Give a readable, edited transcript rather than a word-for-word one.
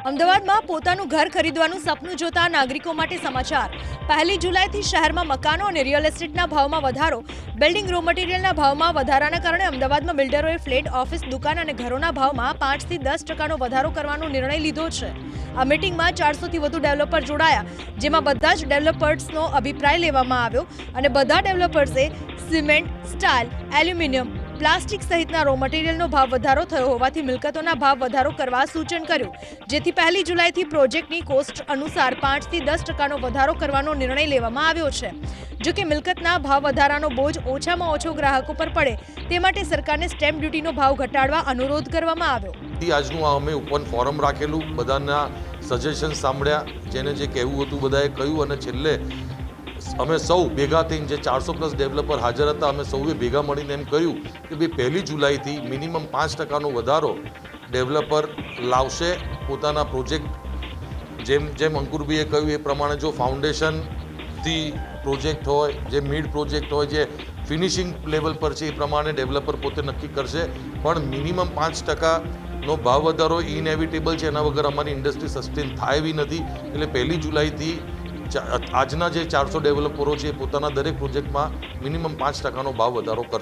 અમદાવાદમાં પોતાનું ઘર ખરીદવાનું સપનું જોતા નાગરિકો માટે સમાચાર। 1 જુલાઈથી શહેરમાં મકાનો અને રિયલ એસ્ટેટના ભાવમાં વધારો। બિલ્ડિંગ રો મટીરિયલના ભાવમાં વધારાના કારણે અમદાવાદમાં બિલ્ડરોએ ફ્લેટ, ઓફિસ, દુકાન અને ઘરોના ભાવમાં 5 થી 10% વધારો કરવાનો નિર્ણય લીધો છે। આ મીટિંગમાં 400થી વધુ ડેવલપર જોડાયા, જેમાં બધા જ ડેવલપર્સનો અભિપ્રાય લેવામાં આવ્યો અને બધા ડેવલપર્સે સિમેન્ટ, સ્ટીલ, એલ્યુમિનિયમ, પ્લાસ્ટિક સહિતના રો મટીરિયલનો ભાવ વધારો થયો હોવાથી મિલકતોના ભાવ વધારો કરવા સૂચન કર્યું, જેથી 1 જુલાઈથી પ્રોજેક્ટની કોસ્ટ અનુસાર 5 થી 10%નો વધારો કરવાનો નિર્ણય લેવામાં આવ્યો છે। જો કે મિલકતના ભાવ વધારાનો બોજ ઓછામાં ઓછો ગ્રાહકો પર પડે તે માટે સરકારને સ્ટેમ્પ ડ્યુટીનો ભાવ ઘટાડવા અનુરોધ કરવામાં આવ્યો। આજનું આ અમે ઓપન ફોરમ રાખેલું, બધાના સજેશન સાંભળ્યા, જેને જે કહેવું હતું બધાએ કહ્યું અને છેલ્લે અમે સૌ ભેગા થઈને જે 400+ ડેવલપર હાજર હતા, અમે સૌએ ભેગા મળીને એમ કહ્યું કે ભાઈ 1 જુલાઈથી મિનિમમ 5%નો વધારો ડેવલપર લાવશે પોતાના પ્રોજેક્ટ। જેમ અંકુરભાઈએ કહ્યું એ પ્રમાણે જો ફાઉન્ડેશનથી પ્રોજેક્ટ હોય, જે મિડ પ્રોજેક્ટ હોય, જે ફિનિશિંગ લેવલ પર છે એ પ્રમાણે ડેવલપર પોતે નક્કી કરશે, પણ મિનિમમ 5%નો ભાવ વધારો ઇનએવિટેબલ છે, એના વગર અમારી ઇન્ડસ્ટ્રી સસ્ટેન થાય એવી નથી। એટલે 1 જુલાઈથી આજના જે 400 ડેવલપરો છે પોતાના દરેક પ્રોજેક્ટમાં મિનિમમ 5%નો ભાવ વધારો કરશે।